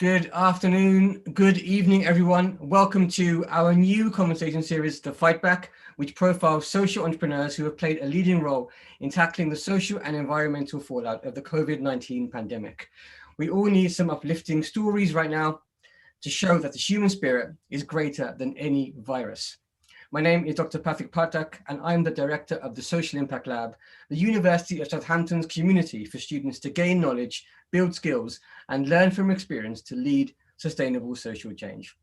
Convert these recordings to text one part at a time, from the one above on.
Good afternoon, good evening, everyone. Welcome to our new conversation series, The Fightback, which profiles social entrepreneurs who have played a leading role in tackling the social and environmental fallout of the COVID-19 pandemic. We all need some uplifting stories right now to show that the human spirit is greater than any virus. My name is Dr. Patrick Patak, and I'm the director of the Social Impact Lab, the University of Southampton's community for students to gain knowledge, build skills, and learn from experience to lead sustainable social change.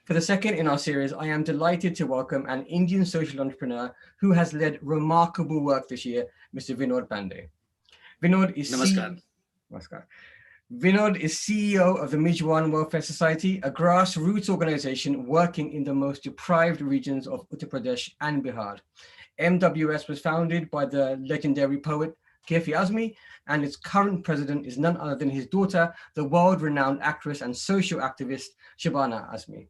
For the second in our series, I am delighted to welcome an Indian social entrepreneur who has led remarkable work this year, Mr. Vinod Pandey. Vinod is Namaskar. Vinod is CEO of the Mijwan Welfare Society, a grassroots organization working in the most deprived regions of Uttar Pradesh and Bihar. MWS was founded by the legendary poet Kafi Azmi, and its current president is none other than his daughter, the world-renowned actress and social activist Shabana Azmi.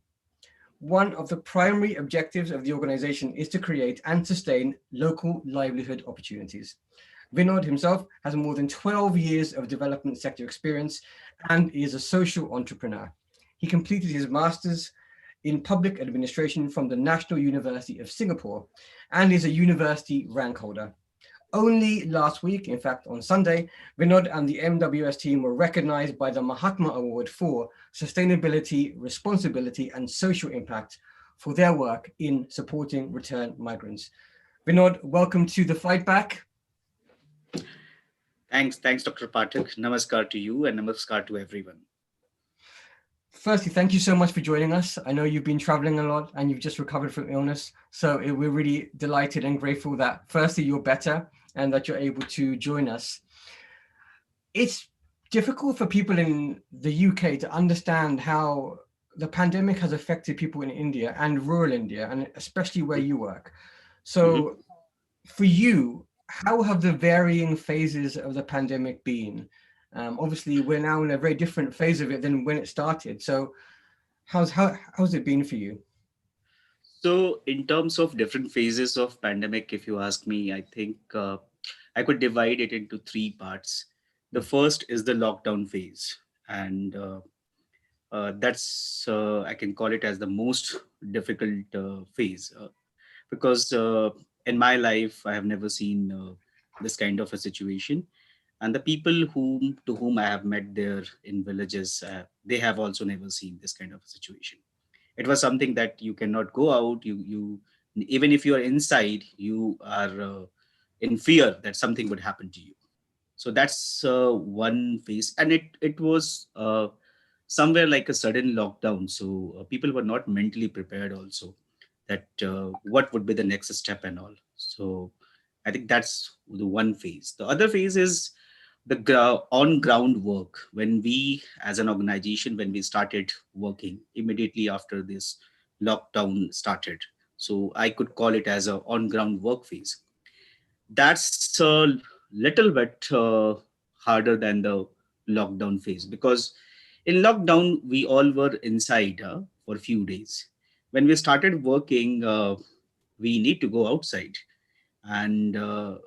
One of the primary objectives of the organization is to create and sustain local livelihood opportunities. Vinod himself has more than 12 years of development sector experience and is a social entrepreneur. He completed his master's in public administration from the National University of Singapore and is a university rank holder. Only last week, in fact on Sunday, Vinod and the MWS team were recognized by the Mahatma Award for Sustainability, Responsibility and Social Impact for their work in supporting return migrants. Vinod, welcome to the Fightback. Thanks, Dr. Pathak. Namaskar to you and namaskar to everyone. Firstly, thank you so much for joining us. I know you've been traveling a lot and you've just recovered from illness. So we're really delighted and grateful that firstly, you're better and that you're able to join us. It's difficult for people in the UK to understand how the pandemic has affected people in India and rural India, and especially where you work. So for you, how have the varying phases of the pandemic been? Obviously, we're now in a very different phase of it than when it started. So how's it been for you? So in terms of different phases of pandemic, if you ask me, I think I could divide it into three parts. The first is the lockdown phase. And that's, I can call it as the most difficult phase. Because in my life, I have never seen this kind of a situation. And the people to whom I have met there in villages, they have also never seen this kind of a situation. It was something that you cannot go out. You even if you are inside, you are in fear that something would happen to you. So that's one phase, and it was somewhere like a sudden lockdown. So people were not mentally prepared also that what would be the next step and all. So I think that's the one phase. The other phase is the on ground work. When we as an organization, when we started working immediately after this lockdown started, so I could call it as a on ground work phase. That's a little bit harder than the lockdown phase, because in lockdown we all were inside for a few days. When we started working, we need to go outside, and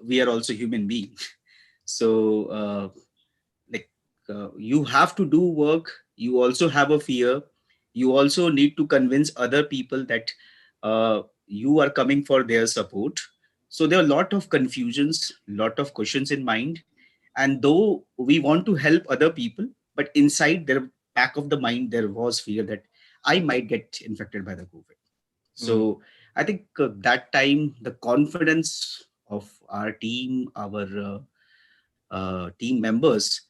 we are also human beings. So like you have to do work, you also have a fear, you also need to convince other people that you are coming for their support. So there are a lot of confusions, lot of questions in mind, and though we want to help other people, but inside their back of the mind there was fear that I might get infected by the COVID. So I think that time the confidence of our team, our team members,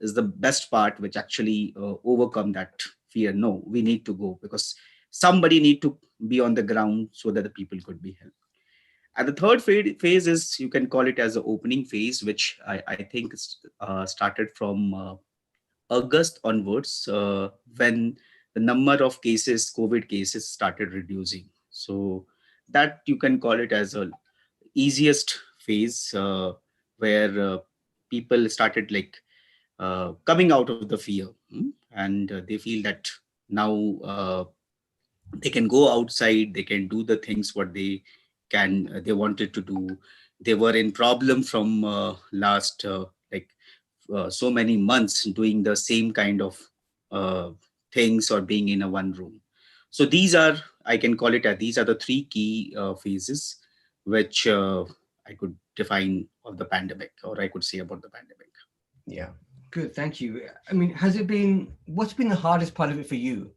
is the best part, which actually overcome that fear. No, we need to go because somebody need to be on the ground so that the people could be helped. And the third phase is, you can call it as the opening phase, which I think started from August onwards, when the number of cases, COVID cases, started reducing. So that you can call it as a easiest phase, where people started like coming out of the fear, and they feel that now they can go outside, they can do the things what they wanted to do. They were in problem from last so many months doing the same kind of uh, things or being in a one room. So these are, I can call it as, these are the three key phases which I could define of the pandemic, or I could say about the pandemic. Yeah. Good. Thank you. I mean, what's been the hardest part of it for you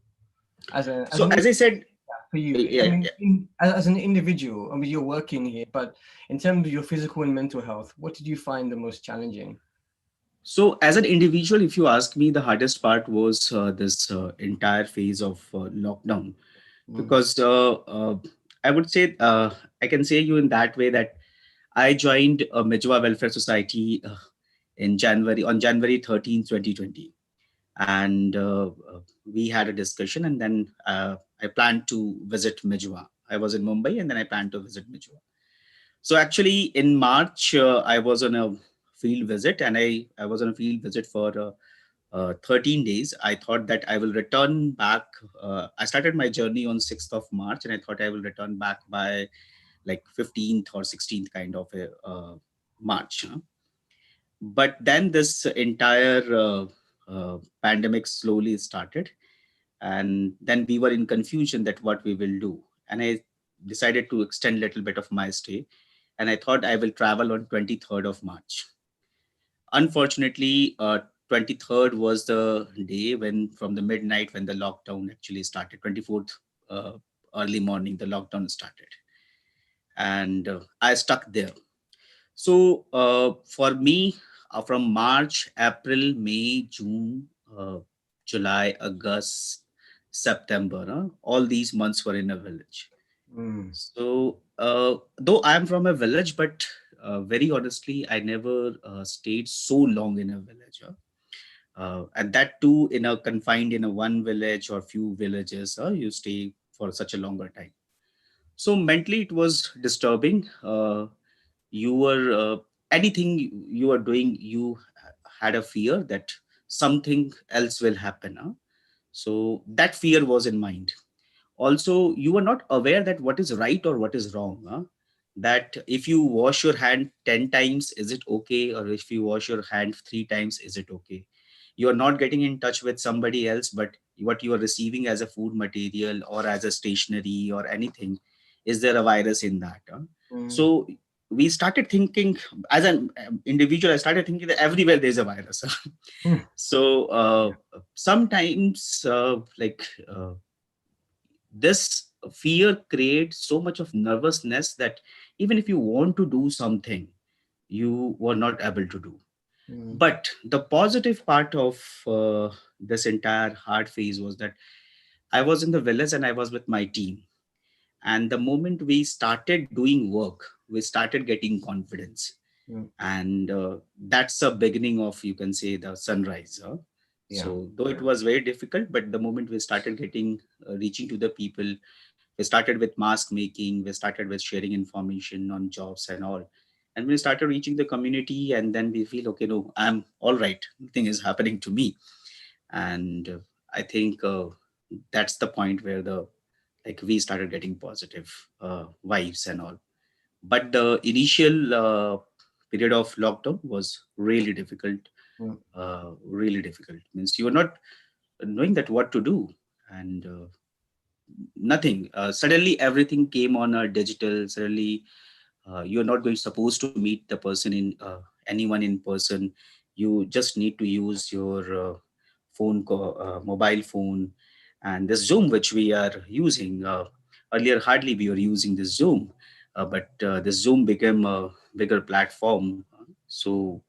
as So an as I said, for you? I yeah, mean, as an individual, I mean, you're working here, but in terms of your physical and mental health, what did you find the most challenging? so as an individual, if you ask me, the hardest part was this entire phase of lockdown, Mm, because I would say, I can say you in that way that I joined a Mijwa Welfare Society in January, on January 13th, 2020. And we had a discussion, and then I planned to visit Mijwa. I was in Mumbai, and then I planned to visit Mijwa. So actually, in March, I was on a field visit, and I was on a field visit for 13 days. I thought that I will return back. I started my journey on 6th of March, and I thought I will return back by like 15th or 16th kind of a March. But then this entire pandemic slowly started, and then we were in confusion that what we will do. And I decided to extend a little bit of my stay, and I thought I will travel on 23rd of March. Unfortunately, 23rd was the day when, from the midnight, when the lockdown actually started. 24th, uh, early morning, the lockdown started, and I stuck there. So for me, from March, April, May, June, July, August, September, all these months were in a village. mm, So though I am from a village, but very honestly, I never stayed so long in a village. And that too in a confined in a one village or few villages, you stay for such a longer time. So mentally, it was disturbing. You were anything you were doing, you had a fear that something else will happen, so that fear was in mind. Also, you were not aware that what is right or what is wrong, that if you wash your hand 10 times, is it okay? Or if you wash your hand 3 times, is it okay? You are not getting in touch with somebody else, but what you are receiving as a food material or as a stationery or anything, is there a virus in that, mm, so we started thinking, as an individual, I started thinking that everywhere there's a virus. mm, So yeah, sometimes this fear creates so much of nervousness that even if you want to do something, you were not able to do. mm, But the positive part of this entire hard phase was that I was in the village and I was with my team. And the moment we started doing work, we started getting confidence. mm, And that's a beginning of, you can say, the sunrise. yeah, So though it was very difficult, but the moment we started getting reaching to the people, we started with mask making, we started with sharing information on jobs and all, and we started reaching the community, and then we feel, okay, no, I'm all right, nothing is happening to me. And I think that's the point where the like we started getting positive vibes and all. But the initial period of lockdown was really difficult. mm, Really difficult means you are not knowing that what to do, and nothing. Suddenly everything came on a digital. Suddenly you're not going supposed to meet the person in anyone in person. You just need to use your mobile phone, and this Zoom which we are using. Earlier hardly we were using this Zoom, but this Zoom became a bigger platform. So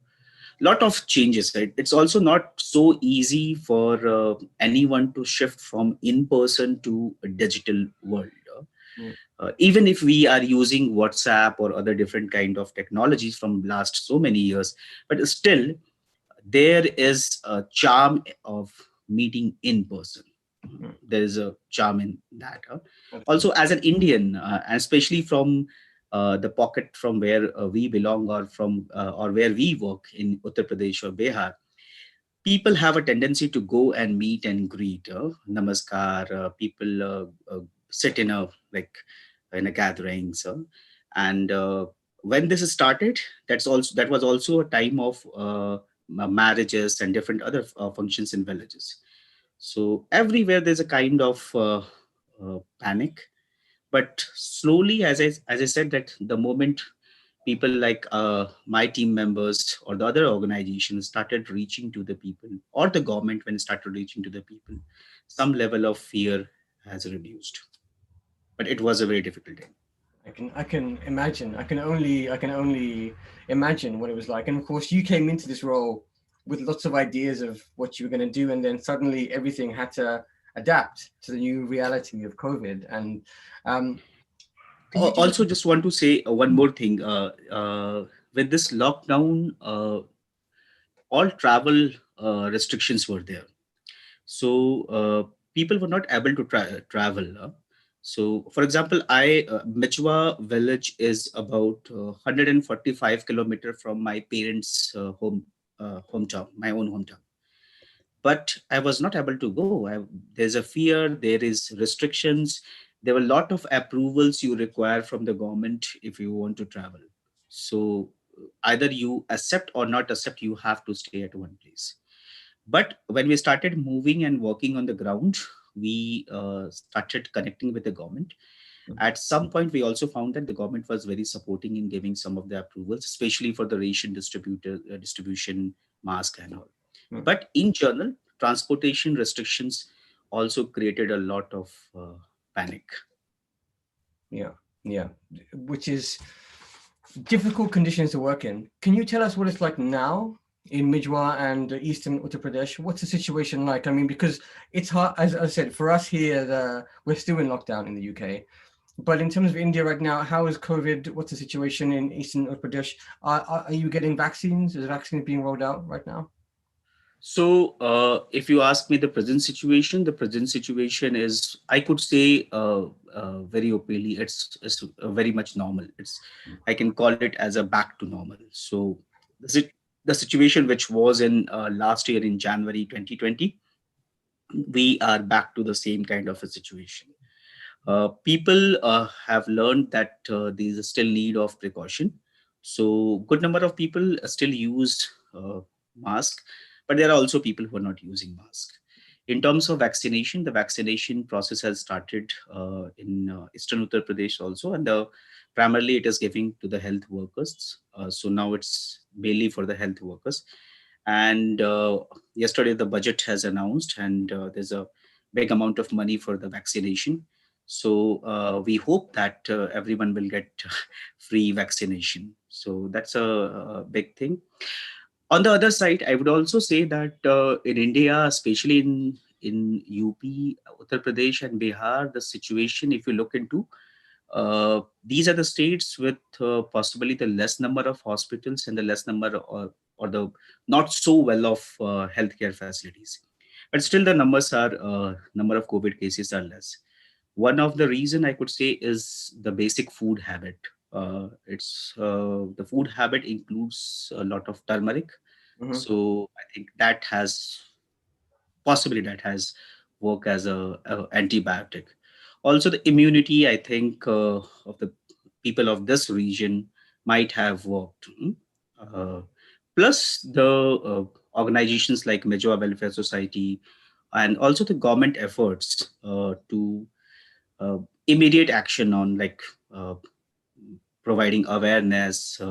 lot of changes, right? It's also not so easy for anyone to shift from in person to a digital world. mm, Even if we are using WhatsApp or other different kind of technologies from last so many years, but still there is a charm of meeting in person. mm, There is a charm in that. Also, absolutely. as an Indian, and especially from the pocket from where we belong, or where we work in Uttar Pradesh or Bihar, people have a tendency to go and meet and greet. Namaskar. People sit in a like in a gatherings, and when this started, that was also a time of marriages and different other functions in villages. So everywhere there's a kind of panic. But slowly, as I said, that the moment people like my team members or the other organizations started reaching to the people, or the government when it started reaching to the people, some level of fear has reduced. But it was a very difficult time. I can imagine. I can only imagine what it was like. And of course, you came into this role with lots of ideas of what you were going to do, and then suddenly everything had to adapt to the new reality of COVID. And could you just Also, just want to say one more thing. With this lockdown, all travel restrictions were there. So people were not able to travel. So, for example, Michwa village is about 145 kilometer from my parents' hometown, my own hometown. But I was not able to go. There's a fear. There is restrictions. There were a lot of approvals you require from the government if you want to travel. So either you accept or not accept, you have to stay at one place. But when we started moving and working on the ground, we started connecting with the government. At some point, we also found that the government was very supporting in giving some of the approvals, especially for the ration distribution, mask and all. But in general, transportation restrictions also created a lot of panic. yeah, yeah, which is difficult conditions to work in. Can you tell us what it's like now in Mijwa and Eastern Uttar Pradesh? What's the situation like? I mean, because it's hard, as I said, for us here, we're still in lockdown in the UK. But in terms of India right now, how is COVID? What's the situation in Eastern Uttar Pradesh? Are you getting vaccines? Is vaccines being rolled out right now? So, if you ask me the present situation is, I could say, very openly, it's very much normal. I can call it as a back to normal. So, the situation which was in last year in January 2020, we are back to the same kind of a situation. People have learned that there is still need of precaution. So good number of people still use mask, but there are also people who are not using mask. In terms of vaccination, the vaccination process has started in Eastern Uttar Pradesh also, and primarily it is giving to the health workers. So now it's mainly for the health workers. And yesterday the budget has announced, and there's a big amount of money for the vaccination. So we hope that everyone will get free vaccination. So that's a big thing. On the other side, I would also say that in India, especially in UP, Uttar Pradesh, and Bihar, the situation, if you look into, these are the states with possibly the less number of hospitals and the less number, or the not so well of healthcare facilities. But still, the number of COVID cases are less. One of the reason I could say is the basic food habit. It's The food habit includes a lot of turmeric. Mm-hmm. So I think that has work as a antibiotic. Also, the immunity, I think, of the people of this region might have worked. Uh, Plus the organizations like Major Welfare Society, and also the government efforts to uh, immediate action on, like, uh, providing awareness,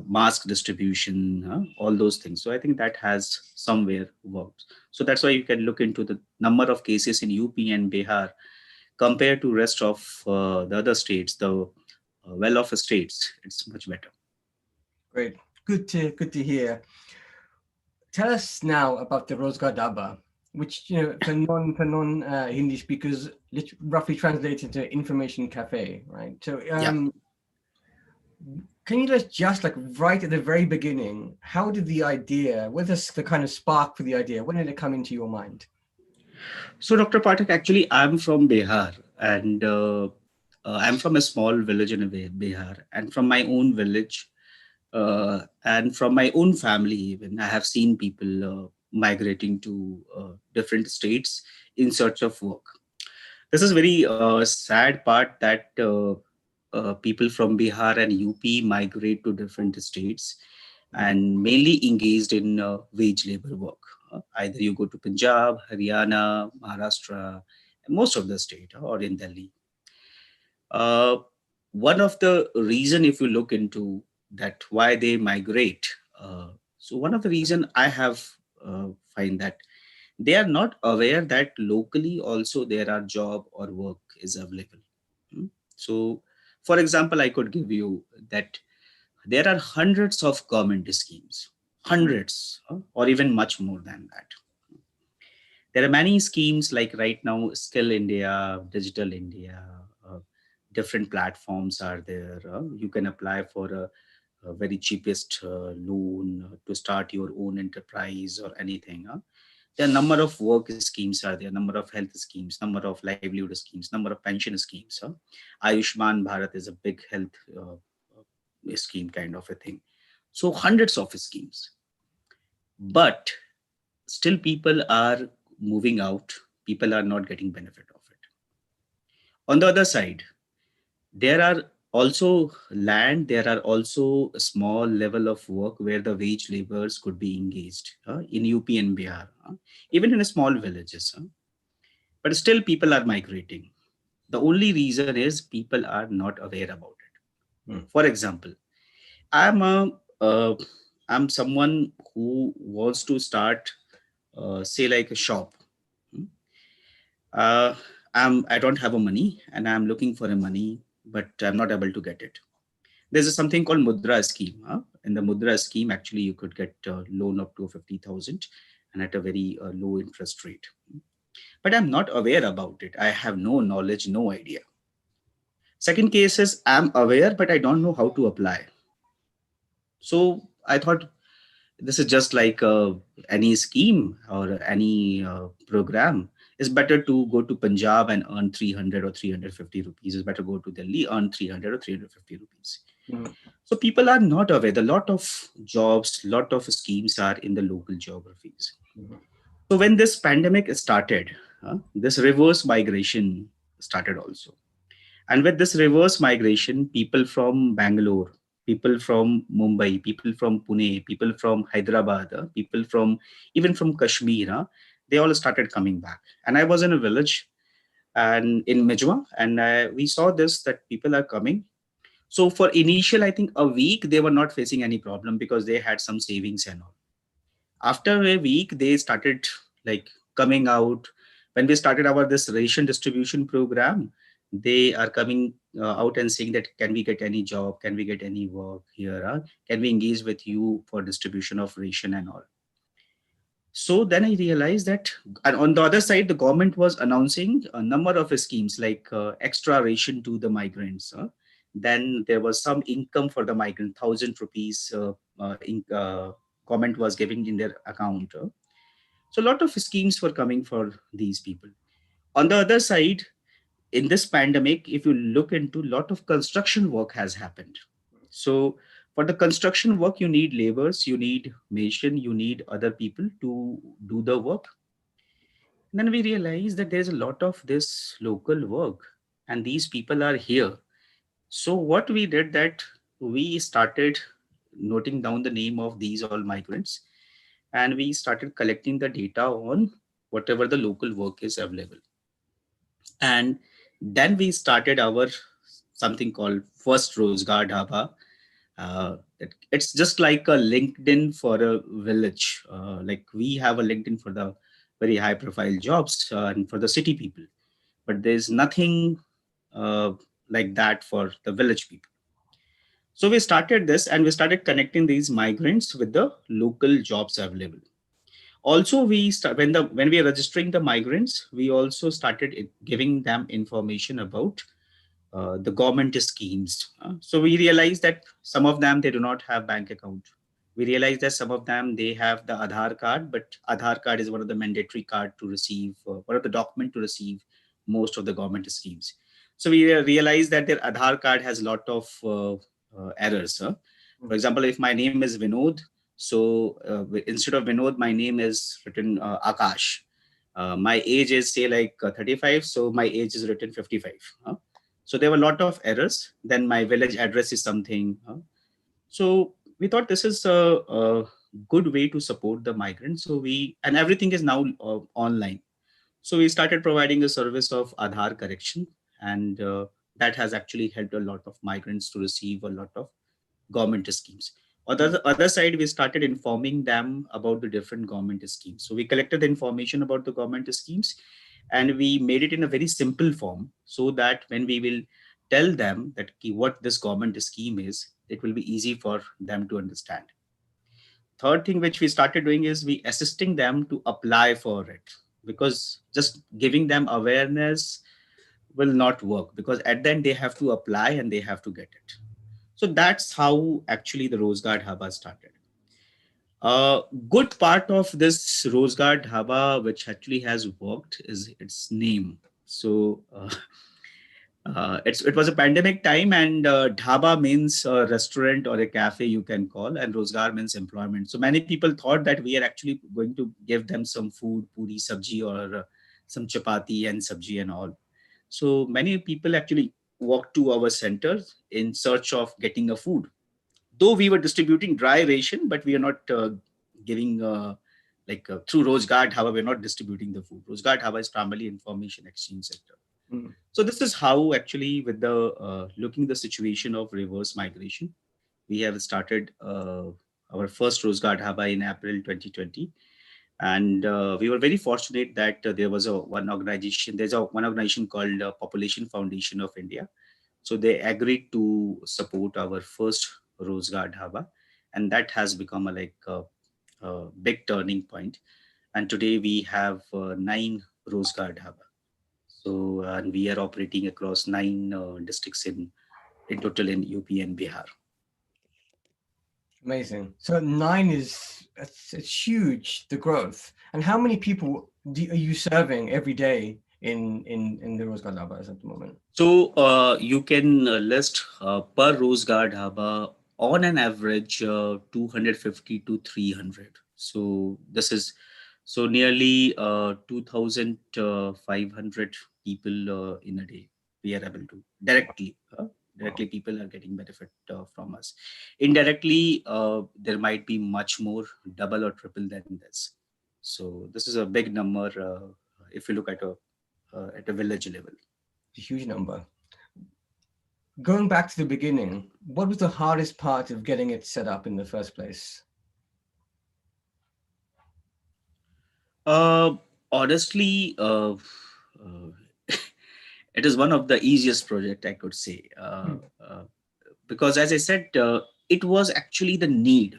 mask distribution, all those things. So I think that has somewhere worked. So that's why you can look into the number of cases in UP and Bihar compared to rest of the other states, the well-off states. It's much better. Great, good to hear. Tell us now about the Rozgar Daba, which for non Hindi speakers, roughly translated to information cafe, right? So Yeah. can you just like right at the very beginning, how did the idea, what is the kind of spark for the idea? When did it come into your mind? So, Dr. Pathak, actually, I'm from Bihar, and I'm from a small village in Bihar, and from my own village, and from my own family, even I have seen people migrating to different states in search of work. This is very sad part that people from Bihar and UP migrate to different states, and mainly engaged in wage labor work. Either you go to Punjab, Haryana, Maharashtra, most of the state, or in Delhi. Uh, One of the reason, if you look into that, why they migrate. So one of the reason I have find that they are not aware that locally also there are job or work is available. Hmm. So, for example, I could give you that there are hundreds of government schemes, hundreds, or even much more than that. There are many schemes like right now, Skill India, Digital India, uh, different platforms are there. You can apply for a very cheapest loan to start your own enterprise or anything. There are number of work schemes are there, number of health schemes, number of livelihood schemes, number of pension schemes. Ayushman Bharat is a big health scheme kind of a thing. So hundreds of schemes, but still people are moving out. People are not getting benefit of it. On the other side, there are also land, there are also a small level of work where the wage laborers could be engaged in UP and Bihar, even in small villages. But still people are migrating. The only reason is people are not aware about it. Mm. For example, I'm a I'm someone who wants to start say like a shop. Hmm. uh, I don't have a money and I'm looking for a money, but I'm not able to get it. There's something called Mudra scheme. In the Mudra scheme, actually, you could get a loan up to 50,000 and at a very low interest rate. But I'm not aware about it. I have no knowledge, no idea. Second case is I'm aware, but I don't know how to apply. So I thought this is just like any scheme or any program. It's better to go to Punjab and earn 300 or 350 rupees. It's better go to Delhi, earn 300 or 350 rupees. Mm. So people are not aware. A lot of jobs, lot of schemes are in the local geographies. Mhm. So when this pandemic started, this reverse migration started also. And with this reverse migration, people from Bangalore, people from Mumbai, people from Pune, people from Hyderabad, people from even from Kashmir, they all started coming back. And I was in a village and in Mijwa, and we saw this that people are coming. So for initial, I think a week they were not facing any problem because they had some savings and all. After a week, they started like coming out. When we started our this ration distribution program, they are coming out and saying that can we get any job, can we get any work here, can we engage with you for distribution of ration and all. So then I realized that, and on the other side, the government was announcing a number of schemes like extra ration to the migrants. Then there was some income for the migrant, 1,000 rupees government was giving in their account. So a lot of schemes were coming for these people. On the other side, in this pandemic, if you look into, a lot of construction work has happened. So for the construction work, you need laborers, you need mason, you need other people to do the work. And then we realized that there's a lot of this local work and these people are here. So what we did that we started noting down the name of these all migrants and we started collecting the data on whatever the local work is available. And then we started our something called First Rozgar Dhaba. It's just like a LinkedIn for a village. Like we have a LinkedIn for the very high profile jobs and for the city people, but there's nothing uh, like that for the village people. So we started this and we started connecting these migrants with the local jobs available. Also when we are registering the migrants, we also started giving them information about the government schemes. So we realized that some of them they do not have bank account. We realized that some of them they have the Aadhaar card, but Aadhaar card is one of the mandatory card to receive, one of the document to receive most of the government schemes. So we realized that their Aadhaar card has a lot of errors. For example, if my name is Vinod, so instead of Vinod, my name is written Akash. My age is say like 35, so my age is written 55. So there were a lot of errors. Then my village address is something. So we thought this is a good way to support the migrants. So and everything is now online. So we started providing a service of Aadhaar correction, and that has actually helped a lot of migrants to receive a lot of government schemes. On the other side, we started informing them about the different government schemes. So we collected the information about the government schemes, and we made it in a very simple form, so that when we will tell them that what this government scheme is, it will be easy for them to understand. Third thing which we started doing is we assisting them to apply for it, because just giving them awareness will not work, because at the end they have to apply and they have to get it. So that's how actually the Rozgar Dhaba started. A good part of this Rozgar Dhaba, which actually has worked, is its name. So it was a pandemic time, and dhaba means a restaurant or a cafe, you can call, and Rozgar means employment. So many people thought that we are actually going to give them some food, puri, sabji, or some chapati and sabji and all. So many people actually walked to our center in search of getting a food. Though we were distributing dry ration, but we are not giving through Rozgar Dhaba, we're not distributing the food. Rozgar Dhaba is primarily information exchange center. Mm. So this is how actually, with the looking the situation of reverse migration, we have started our first Rozgar Dhaba in April 2020. And we were very fortunate that there was one organization called Population Foundation of India. So they agreed to support our first Rozgar Dhaba, and that has become a big turning point. And today we have 9 Rozgar Dhaba. So and we are operating across 9 districts in total in UP and Bihar. Amazing. So nine is it's huge, the growth. And how many people are you serving every day in the Rose Labas at the moment? So you can list per Rozgar Dhaba on an average 250 to 300. So this is so nearly 2,500 people in a day we are able to directly. Directly, Wow. people are getting benefit from us. Indirectly, there might be much more, double or triple than this. So this is a big number if you look at a village level. It's a huge number. Going back to the beginning, what was the hardest part of getting it set up in the first place? Uh, Honestly, it is one of the easiest project I could say, Hmm. because as I said, it was actually the need.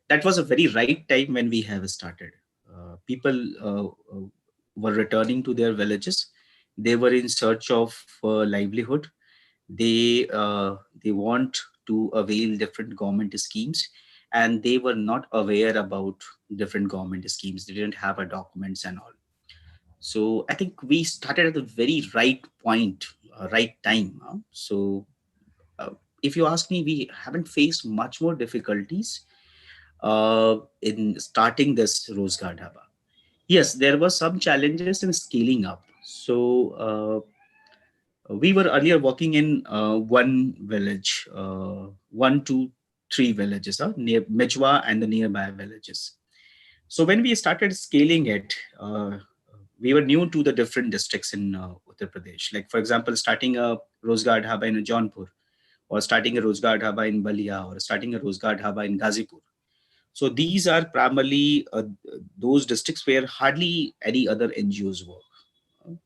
That was a very right time when we have started. People were returning to their villages. They were in search of livelihood. They want to avail different government schemes, and they were not aware about different government schemes. They didn't have a documents and all. So I think we started at the very right point, right time. So uh, if you ask me, we haven't faced much more difficulties in starting this Rozgar Dhaba. Yes, there were some challenges in scaling up. So we were earlier working in one village, one, two, three villages near Mechwa and the nearby villages. So when we started scaling it, we were new to the different districts in Uttar Pradesh. Like for example, starting a Rozgar Dhaba in Jaunpur, or starting a Rozgar Dhaba in Balia, or starting a Rozgar Dhaba in Gazipur. So these are primarily those districts where hardly any other NGOs work,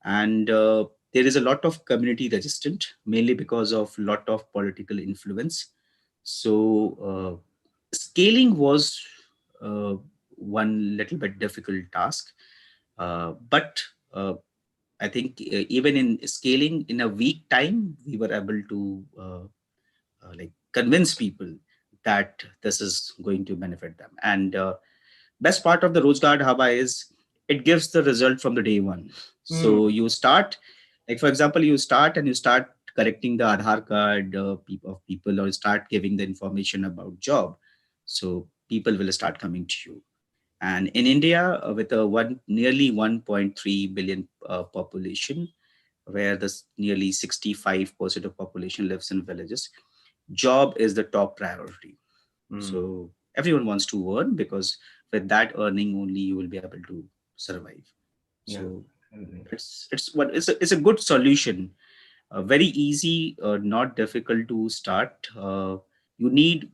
and there is a lot of community resistant, mainly because of lot of political influence. So scaling was uh, one little bit difficult task, but I think even in scaling in a week time, we were able to convince people that this is going to benefit them. And best part of the Rozgar Dhaba is it gives the result from the day one. Mm. So you start, like for example, you start and you start correcting the Aadhaar card of people, or start giving the information about job. So people will start coming to you. And in India, with a nearly 1.3 billion population, where the nearly 65% of population lives in villages, job is the top priority. Mm. So everyone wants to earn, because with that earning only you will be able to survive. Yeah. So Absolutely. it's a good solution, very easy, not difficult to start. You need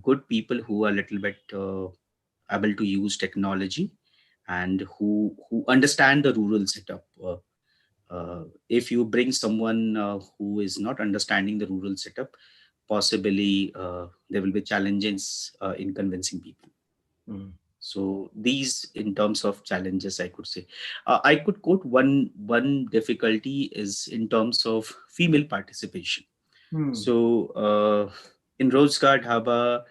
good people who are a little bit able to use technology, and who understand the rural setup. If you bring someone who is not understanding the rural setup, possibly there will be challenges in convincing people. Mm. So these, in terms of challenges, I could say, I could quote one difficulty is in terms of female participation. Mm. So in Rozgar Dhaba,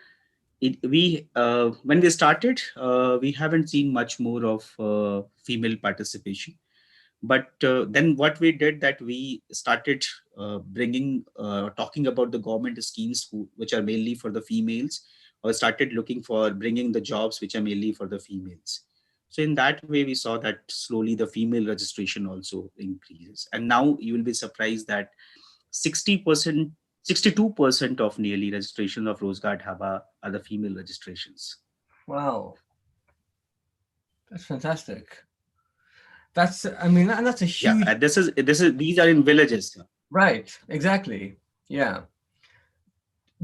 we when we started, we haven't seen much more of female participation. But then what we did, that we started bringing talking about the government schemes which are mainly for the females, or started looking for bringing the jobs which are mainly for the females. So in that way we saw that slowly the female registration also increases, and now you will be surprised that 60%, 62% of nearly registration of Rozgar Dhaba are the female registrations. Wow, that's fantastic. That's, I mean, and that's a Yeah, huge, and this is these are in villages. right, exactly. Yeah.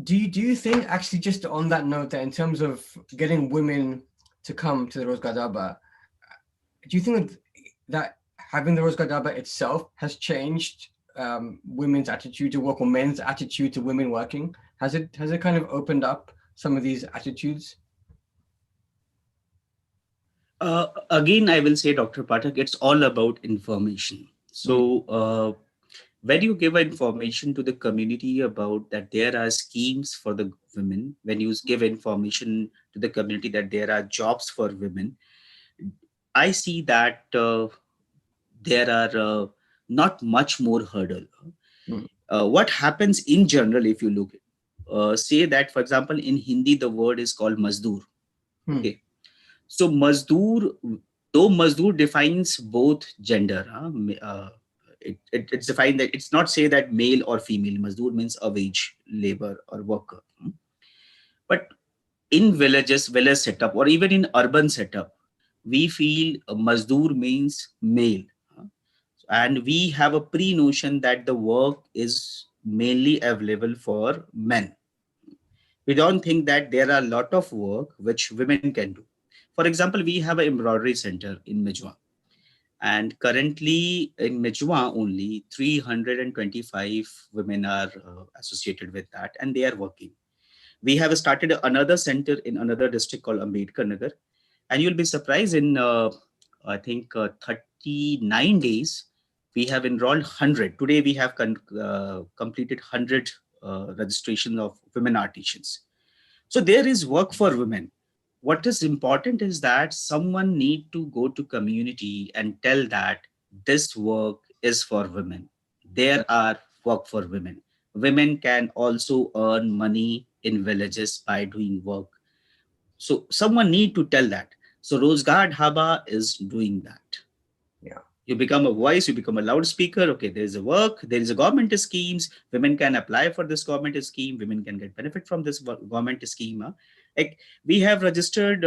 Do you think, actually, just on that note, that in terms of getting women to come to the Rose Gadaba, do you think that having the Rose Gadaba itself has changed women's attitude to work, or men's attitude to women working? Has it kind of opened up some of these attitudes? Again, I will say, Dr. Pathak, it's all about information. Mm. So, when you give information to the community about that there are schemes for the women, when you give information to the community that there are jobs for women, I see that there are not much more hurdle. Mm. What happens in general, if you look, say that, for example, in Hindi, the word is called mazdoor. Mm. Okay. So Mazdoor, though Mazdoor defines both gender, it's defined that it's not say that male or female. Mazdoor means a wage labor or worker. But in villages, village setup, or even in urban setup, we feel Mazdoor means male. And we have a pre-notion that the work is mainly available for men. We don't think that there are a lot of work which women can do. For example, we have an embroidery center in Mijwa, and currently in Mijwa only 325 women are associated with that, and they are working. We have started another center in another district called Ambedkar Nagar, and you'll be surprised, in I think 39 days we have enrolled 100. Today we have completed 100 registration of women artisans. So there is work for women. What is important is that someone need to go to community and tell that this work is for women. There are work for women. Women can also earn money in villages by doing work. So someone need to tell that. So Rozgar Dhaba is doing that. Yeah. You become a voice, you become a loudspeaker. Okay, there is a work, there is a government schemes, women can apply for this government scheme, women can get benefit from this government scheme. Like, we have registered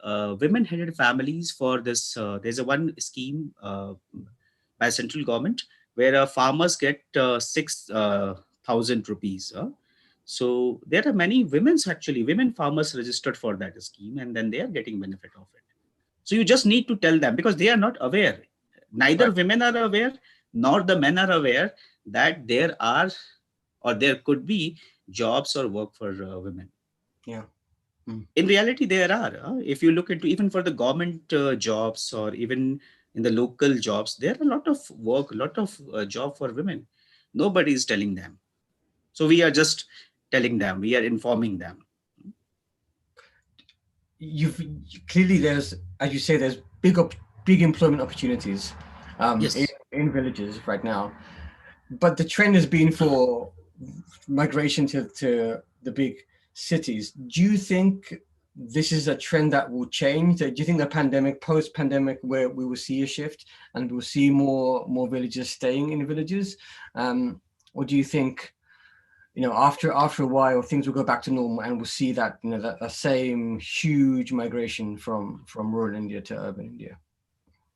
women headed families for this. There's a one scheme by central government where farmers get 6,000 rupees. So there are many women farmers registered for that scheme, and then they are getting benefit of it. So you just need to tell them, because they are not aware. Neither Right. women are aware, nor the men are aware that there are, or there could be, jobs or work for women. Yeah. Mm. In reality, there are. If you look into even for the government jobs, or even in the local jobs, there are a lot of work, a lot of job for women. Nobody is telling them. So we are just telling them, we are informing them. You've clearly, there's, as you say, there's big employment opportunities in, Yes. villages right now, but the trend has been for migration to the big cities. Do you think this is a trend that will change? Do you think the post-pandemic, where we will see a shift and we'll see more villages staying in villages, or do you think after a while, things will go back to normal, and we'll see that that same huge migration from rural India to urban India.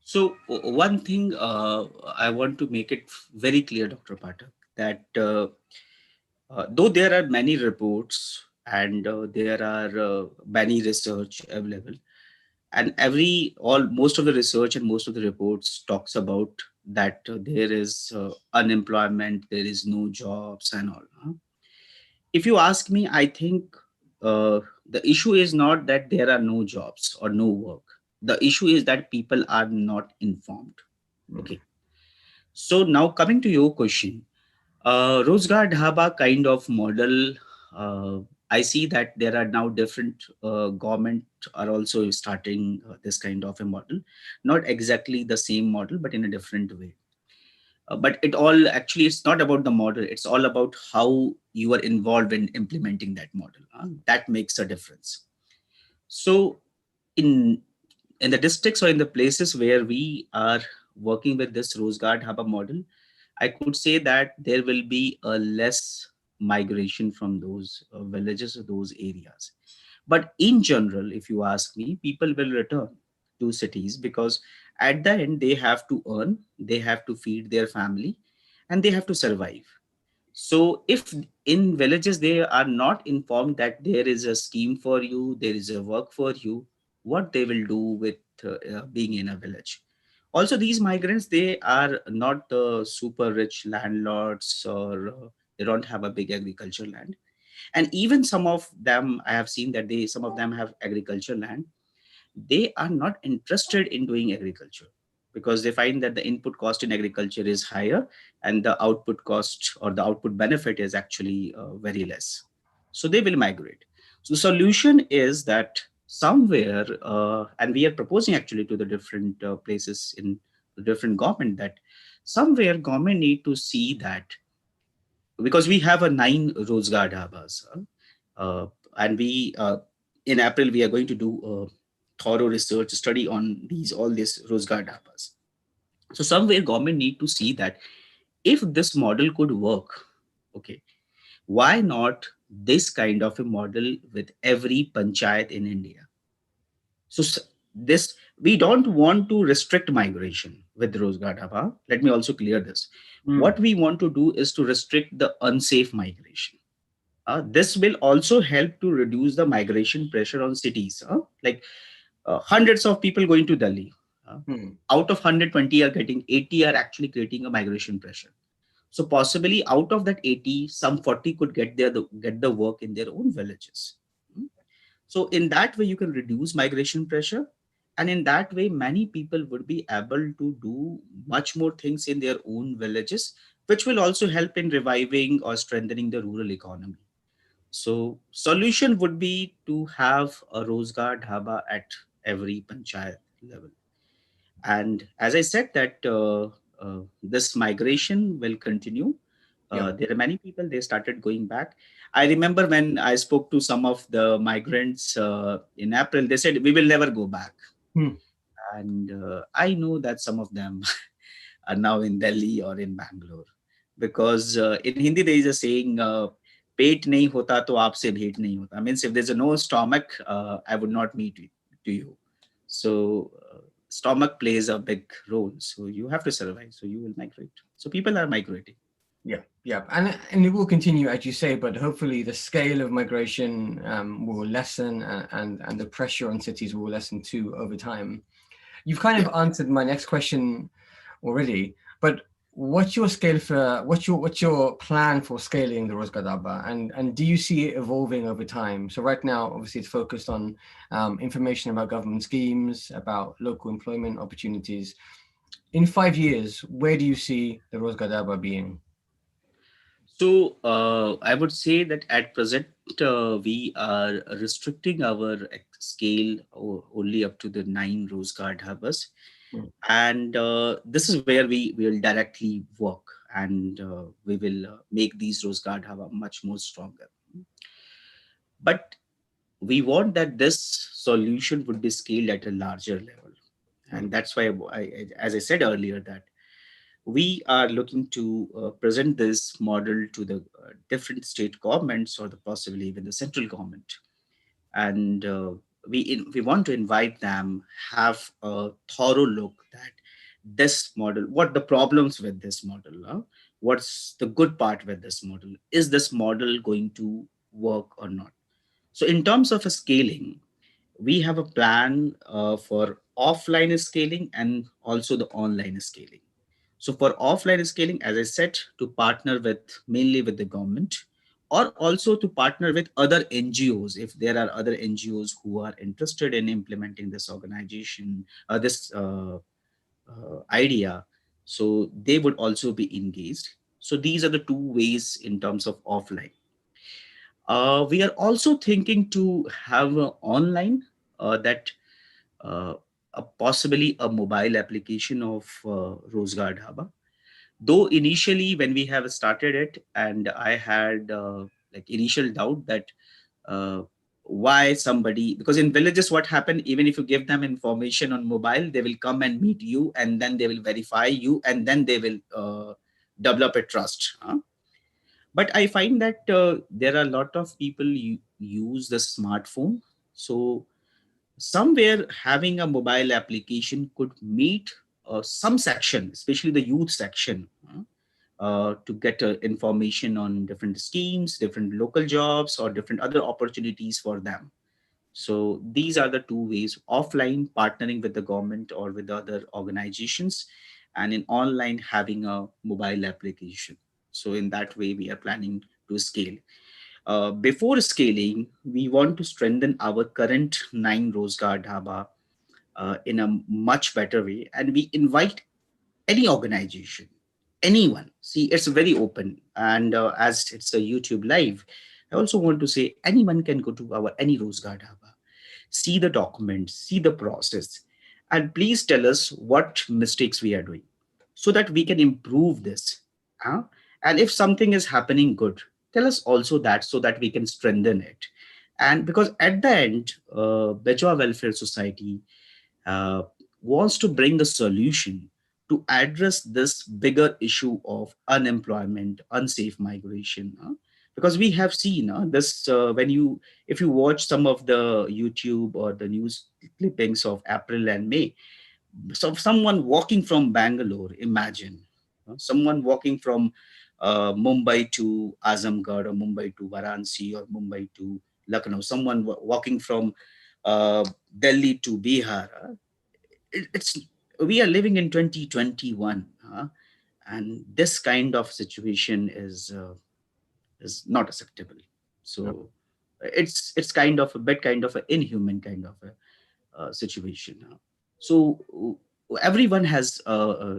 So one thing I want to make it very clear, Dr. Pathak, that though there are many reports and there are many research available, and every all most of the research and most of the reports talks about that there is unemployment, there is no jobs and all. If you ask me, I think the issue is not that there are no jobs or no work. The issue is that people are not informed. Mm. Okay. So now coming to your question, Rozgar Dhaba kind of model, I see that there are now different government are also starting this kind of a model, not exactly the same model, but in a different way. But it all actually, it's not about the model, it's all about how you are involved in implementing that model. That makes a difference. So in in the districts or in the places where we are working with this Rozgar Dhaba model, I could say that there will be a less migration from those villages or those areas. But in general, if you ask me, people will return to cities because at the end they have to earn, they have to feed their family, and they have to survive. So if in villages they are not informed that there is a scheme for you, there is a work for you, what they will do with being in a village? Also, these migrants, they are not the super rich landlords, or they don't have a big agriculture land. And even some of them, I have seen that some of them have agriculture land. They are not interested in doing agriculture because they find that the input cost in agriculture is higher and the output cost or the output benefit is actually very less. So they will migrate. So the solution is that somewhere, and we are proposing actually to the different places in the different government, that somewhere government need to see that, because we have a 9 Rozgar Dhabas, and we in April we are going to do a thorough research study on all these Rozgar Dhabas. So somewhere government need to see that if this model could work, okay, why not this kind of a model with every panchayat in India? So this, we don't want to restrict migration with Rozgar Dhaba. Let me also clear this. Mm. What we want to do is to restrict the unsafe migration. This will also help to reduce the migration pressure on cities. Like hundreds of people going to Delhi. Uh, Mm. Out of 120 are getting 80 are actually creating a migration pressure. So possibly out of that 80, some 40 could get the work in their own villages. Hmm. So in that way, you can reduce migration pressure. And in that way, many people would be able to do much more things in their own villages, which will also help in reviving or strengthening the rural economy. So solution would be to have a Rozgar Dhaba at every panchayat level. And as I said that this migration will continue. Yeah. There are many people, they started going back. I remember when I spoke to some of the migrants in April, they said, we will never go back. Mm. And I know that some of them are now in Delhi or in Bangalore. Because in Hindi, there is a saying, पेट नहीं होता तो आपसे भेंट नहीं होता. Means if there's a no stomach, I would not meet to you. So stomach plays a big role. So you have to survive. So you will migrate. So people are migrating. Yeah, yeah, and it will continue, as you say, but hopefully the scale of migration will lessen, and the pressure on cities will lessen too over time. You've kind Yeah. of answered my next question already, but what's your plan for scaling the Rosgadaba, and do you see it evolving over time? So right now, obviously, it's focused on information about government schemes, about local employment opportunities. In 5 years, where do you see the Rosgadaba being? So I would say that at present we are restricting our scale only up to the 9 Rozgar Dhabas, Mm. and this is where we will directly work, and we will make these Rozgar Dhaba much more stronger. But we want that this solution would be scaled at a larger level, and that's why as I said earlier, that we are looking to present this model to the different state governments or the possibly even the central government. And we want to invite them, have a thorough look that this model, what the problems with this model, what's the good part with this model, is this model going to work or not. So in terms of a scaling, we have a plan for offline scaling and also the online scaling. So for offline scaling, as I said, to partner with mainly with the government, or also to partner with other NGOs if there are other NGOs who are interested in implementing this organization, this idea. So they would also be engaged. So these are the two ways in terms of offline. We are also thinking to have online that uh, possibly a mobile application of Rozgar Dhaba. Though initially when we have started it, and I had like initial doubt that uh, why somebody, because in villages what happened, even if you give them information on mobile, they will come and meet you and then they will verify you and then they will develop a trust. But I find that there are a lot of people use the smartphone. So somewhere having a mobile application could meet some section, especially the youth section, to get information on different schemes, different local jobs, or different other opportunities for them. So these are the two ways: offline, partnering with the government or with other organizations, and in online, having a mobile application. So in that way, we are planning to scale. Before scaling, we want to strengthen our current 9 Rozgar Dhaba in a much better way. And we invite any organization, anyone. See, it's very open. And as it's a YouTube live, I also want to say anyone can go to our any Rozgar Dhaba, see the documents, see the process, and please tell us what mistakes we are doing so that we can improve this. huh? And if something is happening good, tell us also that so that we can strengthen it. And because at the end, Bechwa Welfare Society uh, wants to bring a solution to address this bigger issue of unemployment, unsafe migration. Because we have seen this when you, if you watch some of the YouTube or the news clippings of April and May, so someone walking from Bangalore, imagine someone walking from Mumbai to Azamgarh or Mumbai to Varanasi or Mumbai to Lucknow, someone walking from Delhi to Bihar. It's, we are living in 2021, and this kind of situation is not acceptable. Yeah. So it's kind of a bit kind of an inhuman kind of a situation. So everyone has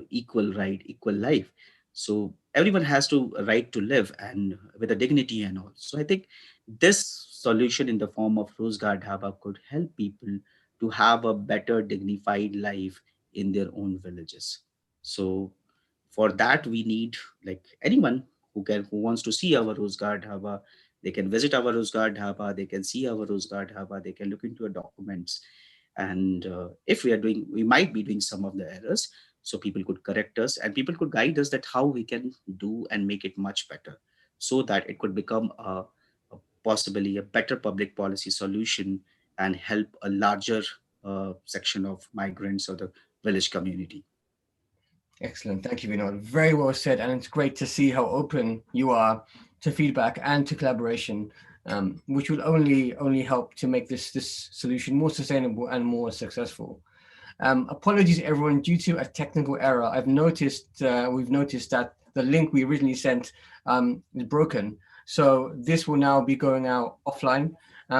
equal right, equal life. So everyone has to right to live and with a dignity and all. So I think this solution in the form of Rozgar Dhaba could help people to have a better dignified life in their own villages. So for that we need like anyone who wants to see our Rozgar Dhaba, they can visit our Rozgar Dhaba, they can see our Rozgar Dhaba, they can look into our documents. And if we are doing, we might be doing some of the errors, so people could correct us and people could guide us that how we can do and make it much better, so that it could become a possibly a better public policy solution and help a larger section of migrants or the village community. Excellent. Thank you, Vinod. Very well said. And it's great to see how open you are to feedback and to collaboration, which will only help to make this solution more sustainable and more successful. Apologies, everyone, due to a technical error. We've noticed that the link we originally sent is broken. So this will now be going out offline.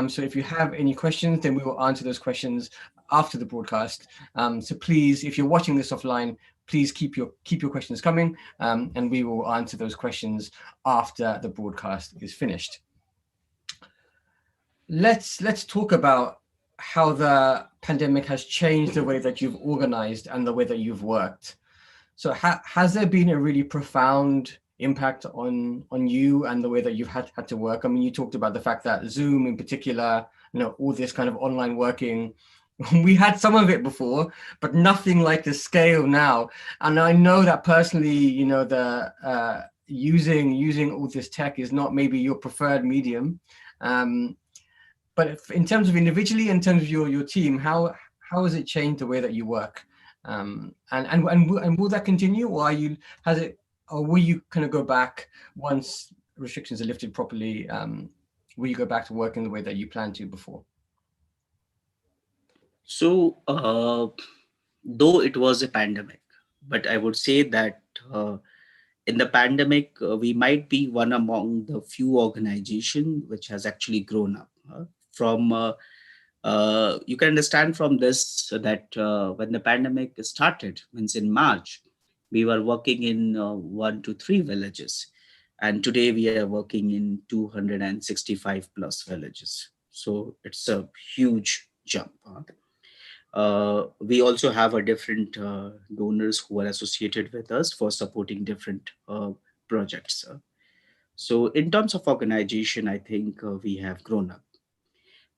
So if you have any questions, then we will answer those questions after the broadcast. So please, if you're watching this offline, please keep your questions coming, and we will answer those questions after the broadcast is finished. Let's talk about how the pandemic has changed the way that you've organized and the way that you've worked. So has there been a really profound impact on you and the way that you've had to work? I mean, you talked about the fact that Zoom in particular, all this kind of online working We had some of it before, but nothing like the scale now. And I know that personally, the using all this tech is not maybe your preferred medium. Um, but in terms of individually, in terms of your team, how has it changed the way that you work? And will that continue, or has it, or will you kind of go back once restrictions are lifted properly? Will you go back to working the way that you planned to before? So, though it was a pandemic, but I would say that in the pandemic, we might be one among the few organization which has actually grown up from. You can understand from this that when the pandemic started, means in March, we were working in 1 to 3 villages, and today we are working in 265 plus villages. So it's a huge jump. We also have a different donors who are associated with us for supporting different projects. So in terms of organization, I think we have grown up.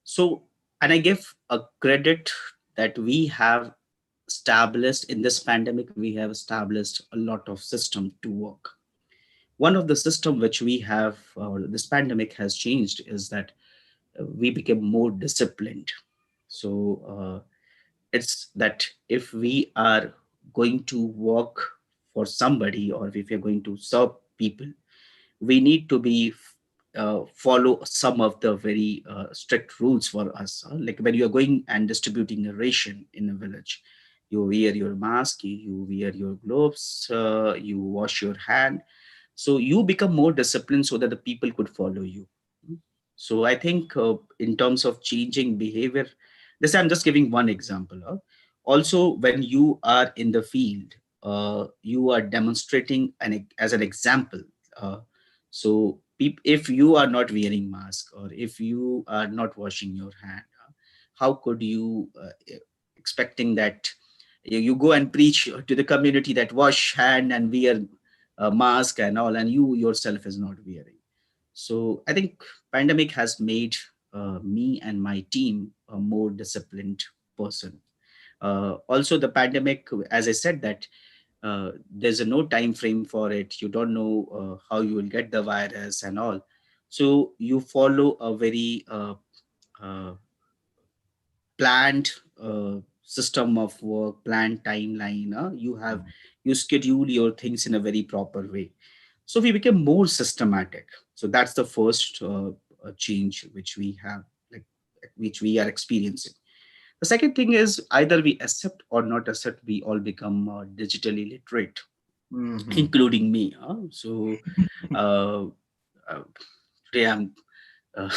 So, and I give a credit that we have established in this pandemic, we have established a lot of system to work. One of the system which we have, this pandemic has changed is that we became more disciplined. So it's that if we are going to work for somebody or if we are going to serve people, we need to be follow some of the very strict rules for us. Like when you are going and distributing a ration in a village, you wear your mask, you wear your gloves, you wash your hand. So you become more disciplined so that the people could follow you. So I think in terms of changing behavior, this I'm just giving one example. Also, when you are in the field, you are demonstrating as an example. Uh, so if you are not wearing mask or if you are not washing your hand, how could you expecting that you go and preach to the community that wash hand and wear a mask and all, and you yourself is not wearing. So I think pandemic has made me and my team a more disciplined person. Also, the pandemic, as I said, that there's a no time frame for it. You don't know how you will get the virus and all. So you follow a very uh, planned system of work, planned timeline. You schedule your things in a very proper way. So we became more systematic. So that's the first change which we have, like which we are experiencing. The second thing is either we accept or not accept, we all become digitally literate, Hmm. including me. So uh, uh, today I'm uh,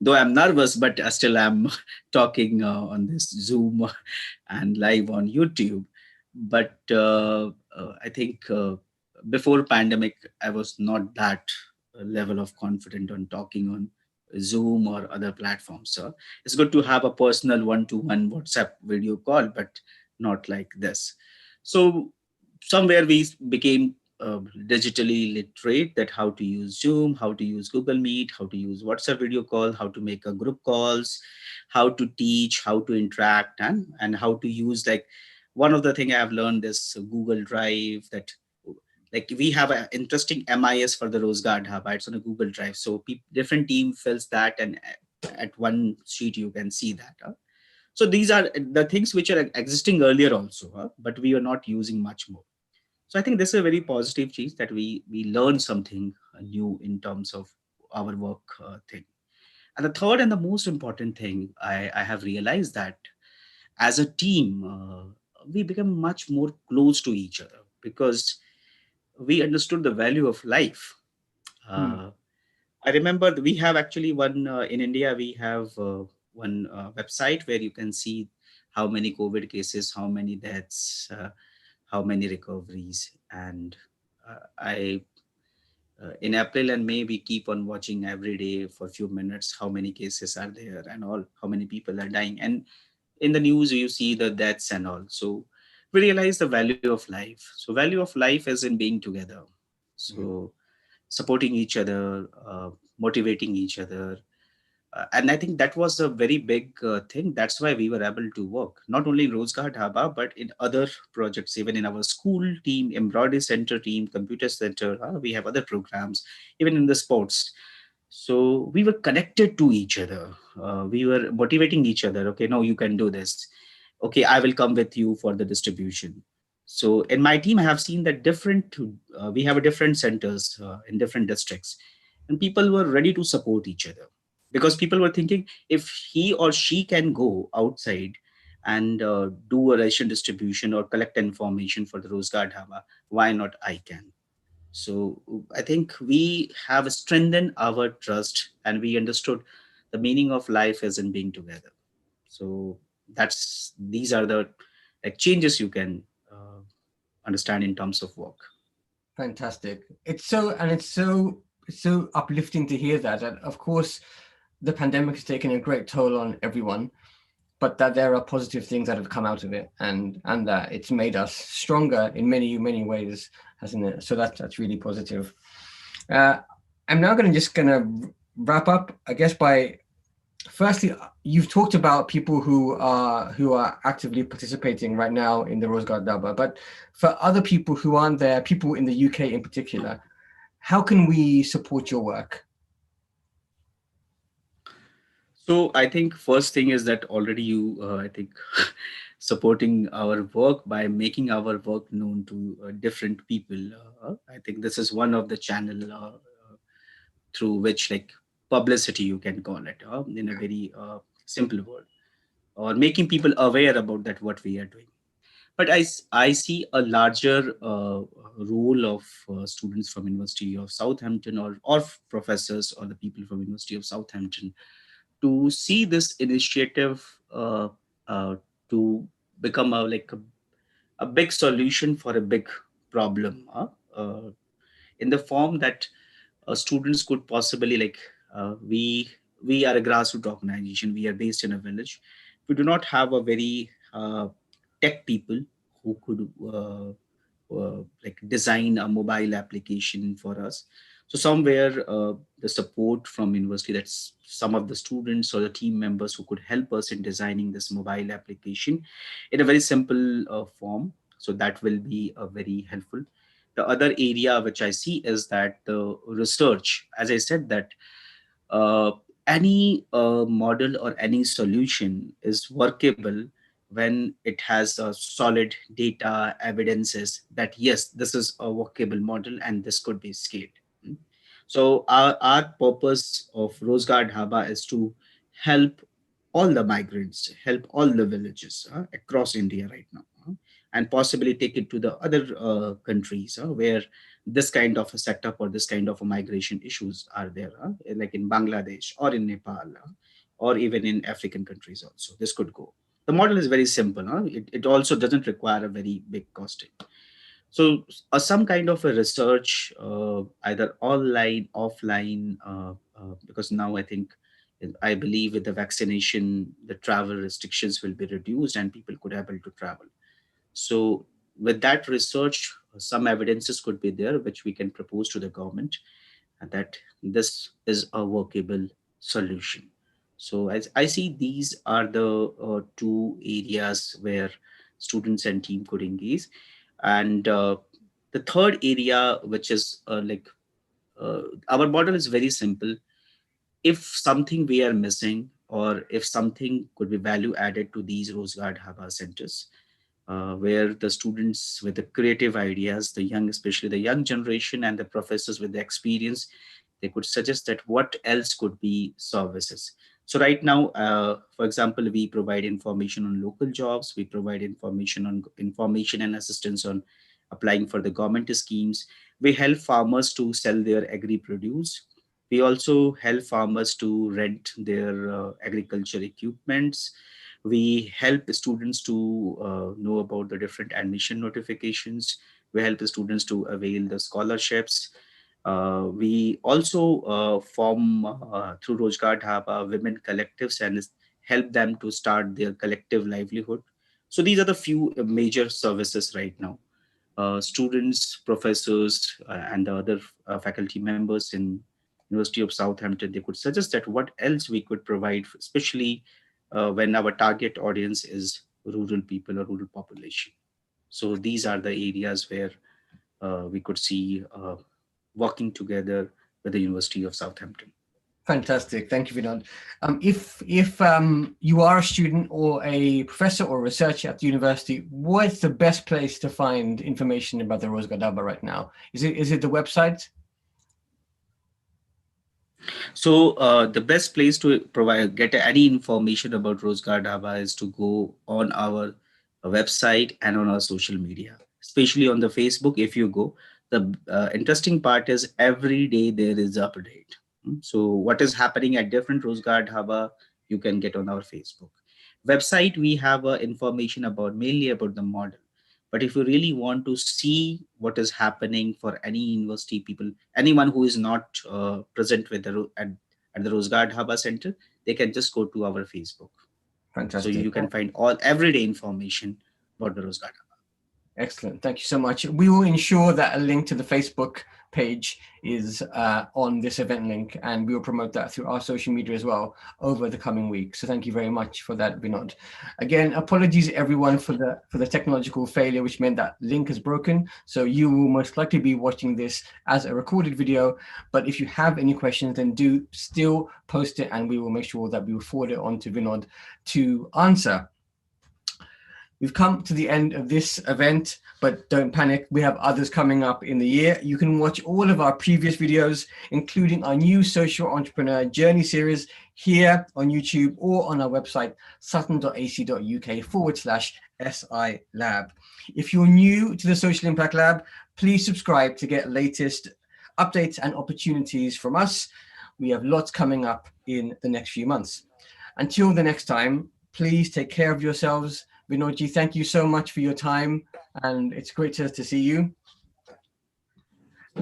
though I'm nervous, but still I'm talking on this Zoom and live on YouTube. But I think before pandemic, I was not that level of confident on talking on Zoom or other platforms. So it's good to have a personal one-to-one WhatsApp video call, but not like this. So somewhere we became digitally literate, that how to use Zoom, how to use Google Meet, how to use WhatsApp video call, how to make a group calls, how to teach, how to interact, and how to use, like, one of the thing I have learned is Google Drive, that like we have an interesting MIS for the Rose Guard Hub. It's on a Google Drive. So different team fills that, and at one sheet you can see that. So these are the things which are existing earlier also, but we are not using much more. So I think this is a very positive change, that we learn something new in terms of our work thing. And the third and the most important thing I have realized that as a team, we become much more close to each other because we understood the value of life. Hmm. Uh, I remember we have actually one in India. We have one website where you can see how many COVID cases, how many deaths, how many recoveries, and I in April and May we keep on watching every day for a few minutes how many cases are there and all, how many people are dying, and in the news you see the deaths and all. So we realize the value of life. So value of life is in being together. Hmm. So supporting each other, motivating each other, And I think that was a very big thing. That's why we were able to work not only in Rozgar Dhaba, but in other projects, even in our school team, embroidery center team, computer center. We have other programs, even in the sports. So we were connected to each other. We were motivating each other. Okay, no, you can do this. Okay, I will come with you for the distribution. So in my team, I have seen that we have a different centers in different districts, and people were ready to support each other because people were thinking if he or she can go outside and do a ration distribution or collect information for the Rozgar Dhaba, why not I can? So I think we have strengthened our trust and we understood the meaning of life is in being together. So these are the like changes you can understand in terms of work. Fantastic. It's so uplifting to hear that. And of course, the pandemic has taken a great toll on everyone, but that there are positive things that have come out of it, and that it's made us stronger in many ways, hasn't it? So that's really positive. Uh, I'm now just gonna wrap up, I guess, by firstly, you've talked about people who are actively participating right now in the Rozgar Daba, but for other people who aren't there, people in the UK in particular, how can we support your work? So I think first thing is that already you, I think, supporting our work by making our work known to different people. I think this is one of the channel through which like publicity you can call it in a very simple word, or making people aware about that what we are doing. But I see a larger role of students from University of Southampton or professors or the people from University of Southampton to see this initiative uh, to become a big solution for a big problem in the form that students could possibly we are a grassroots organization, we are based in a village, we do not have a very tech people who could like design a mobile application for us. So somewhere the support from university, that's some of the students or the team members who could help us in designing this mobile application in a very simple form, so that will be very helpful. The other area which I see is that the research, as I said, that uh, any model or any solution is workable when it has solid data evidences that yes, this is a workable model and this could be scaled. Mm. So our purpose of Rozgar Dhaba is to help all the migrants, help all the villages across India right now, and possibly take it to the other countries where this kind of a setup or this kind of a migration issues are there, like in Bangladesh or in Nepal, or even in African countries also. This could go. The model is very simple. It also doesn't require a very big costing. So some kind of a research, either online, offline, because now I believe with the vaccination, the travel restrictions will be reduced and people could able to travel. So with that research, some evidences could be there which we can propose to the government, and that this is a workable solution. So as I see, these are the two areas where students and team could engage. And the third area, which is our model is very simple. If something we are missing, or if something could be value added to these Rozgar Dhaba centers, where the students with the creative ideas, the young, especially the young generation, and the professors with the experience, they could suggest that what else could be services. So right now, for example, we provide information on local jobs, we provide information and assistance on applying for the government schemes. We help farmers to sell their agri produce. We also help farmers to rent their agriculture equipments. We help students to know about the different admission notifications. We help the students to avail the scholarships. We also form through Rojgar Dhaba women collectives and help them to start their collective livelihood. So these are the few major services right now. Students, professors, and the other faculty members in University of Southampton, they could suggest that what else we could provide, especially when our target audience is rural people or rural population. So these are the areas where we could see working together with the University of Southampton. Fantastic. Thank you, Vinod. If you are a student or a professor or researcher at the university, what's the best place to find information about the Rozgar Dabba right now? Is it the website? So the best place to provide get any information about Rozgar Dhaba is to go on our website and on our social media, especially on the Facebook. If you go, the interesting part is every day there is update. So what is happening at different Rozgar Dhaba, you can get on our Facebook website. We have information about mainly about the model. But if you really want to see what is happening for any university people, anyone who is not present with at the Rozgar Dhaba Center, they can just go to our Facebook. So Fantastic. you can find all everyday information about the Rozgar Dhaba. Excellent. Thank you so much. We will ensure that a link to the Facebook page is on this event link, and we will promote that through our social media as well over the coming weeks. So thank you very much for that, Vinod. Again, apologies everyone for the technological failure, which meant that link is broken. So you will most likely be watching this as a recorded video. But if you have any questions, then do still post it, and we will make sure that we will forward it on to Vinod to answer. We've come to the end of this event, but don't panic. We have others coming up in the year. You can watch all of our previous videos, including our new social entrepreneur journey series here on YouTube or on our website, sutton.ac.uk/SI Lab. If you're new to the Social Impact Lab, please subscribe to get latest updates and opportunities from us. We have lots coming up in the next few months. Until the next time, please take care of yourselves. Vinodji, thank you so much for your time, and it's great to see you.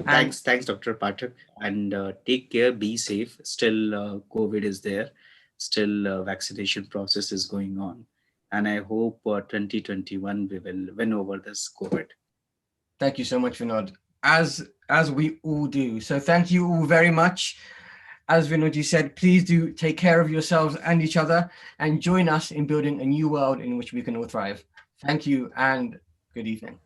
Thanks, Dr. Pathak, and take care. Be safe. Still, COVID is there. Still, vaccination process is going on, and I hope 2021 we will win over this COVID. Thank you so much, Vinod. As we all do. So thank you all very much. As Vinodji said, please do take care of yourselves and each other, and join us in building a new world in which we can all thrive. Thank you and good evening.